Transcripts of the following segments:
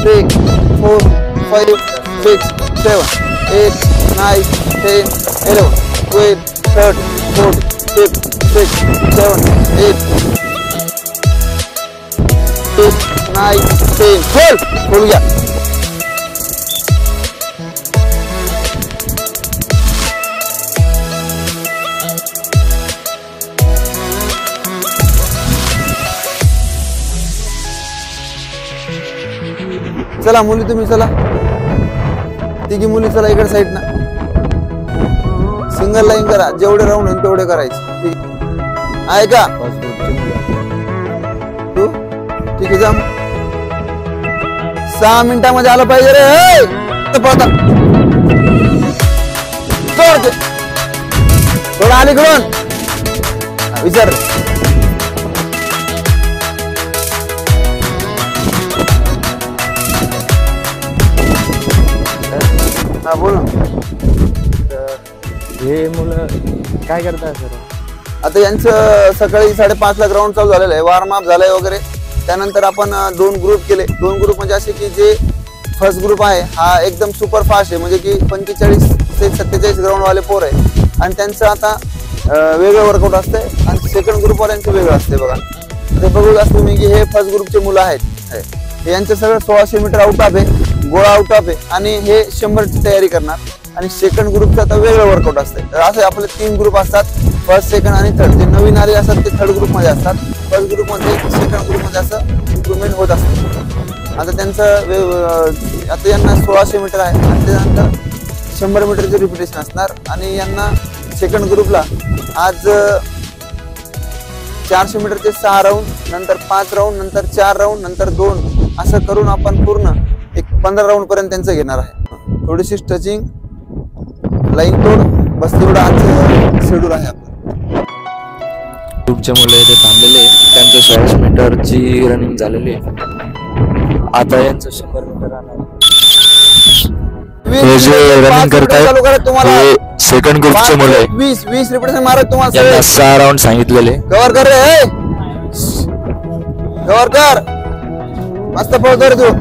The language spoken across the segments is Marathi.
Three, 4, 5, 6, 7, 8, 9, 10, 11, 12, 13, 14, 15, 16, 17, 8, 9, 10, 12. खोल गया. चला मुली तुम्ही चला, तिघी मुली चला इकडे साईड ना. सिंगल लाईन करा, जेवढे राऊंड होईल तेवढे करायचे. आहे का तू? ठीक आहे, जा. 6 मिनिटांमध्ये आलं पाहिजे रे. पळता थोडं अलीकडून विचार. हा बोल ना. हे मुलं काय करतात सर? आता यांचं सकाळी 5:30 ला ग्राउंड चालू झालेलं आहे, वॉर्म अप झालंय वगैरे. त्यानंतर आपण 2 ग्रुप केले. 2 ग्रुप म्हणजे असे की जे फर्स्ट ग्रुप आहे हा एकदम सुपर फास्ट आहे, म्हणजे की 45 ते 47 ग्राउंड वाले पोर आहे आणि त्यांचं आता वेगळं वर्कआउट असतंय आणि सेकंड ग्रुप वाल्यांचं वेगळं असते. बघा ते बघू असतो मी की हे फर्स्ट ग्रुपचे मुलं आहेत. यांचं सगळं 1600 मीटर आउट ऑफ आहे, गोळा आउट ऑफ आहे आणि हे 100ची तयारी करणार. आणि सेकंड ग्रुपचं आता वेगळं वर्कआउट असते. तर असे आपले 3 ग्रुप असतात, फर्स्ट, सेकंड आणि थर्ड. जे नवीन आले असतात ते थर्ड ग्रुपमध्ये असतात, फर्स्ट ग्रुपमध्ये, सेकंड ग्रुपमध्ये असं इम्प्रुव्हमेंट होत असते. आता त्यांचं आता यांना 1600 मीटर आहे आणि त्यानंतर 100 मीटरचे रिपिटेशन असणार. आणि यांना सेकंड ग्रुपला आज 400 मीटरचे 6 राऊंड, नंतर 5 राऊंड, नंतर 4 राऊंड, नंतर 2 असं करून आपण पूर्ण एक 15 राऊंड पर्यंत त्यांचं घेणार आहे. थोडीशी स्ट्रेचिंग, लाईन तोड, बस तेवढं आजचं शेड्यूल आहे आपलं. ग्रुपचे मुलं इथे थांबलेले, त्यांचं 1600 मीटरची रनिंग झालेली. आता यांचं 100 मीटर राहणार. हे जे रनिंग करतायत हे सेकंड ग्रुपचे मुलं आहे. 20 रिपिटेशन मारत तुम्हाला. यांना 6 राऊंड सांगितलेले. कव्हर कर रे, कव्हर कर, मस्त पळतो रे तू.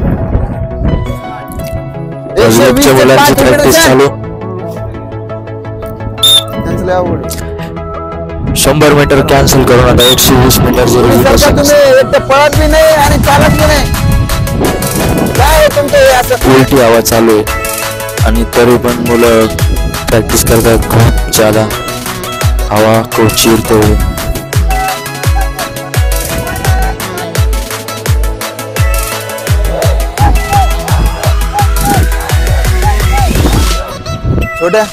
120 मुलांची प्रॅक्टिस चालू. 100 मीटर कॅन्सल करून आता 120 मीटर तुम्ही पळत बी नाही आणि चालत बी नाही. काय तुमचं असं उलटी आवाज चालू आहे आणि तरी पण मुलं प्रॅक्टिस करतात. खूप ज्यादा हवा खूप चिरतो. छोट्या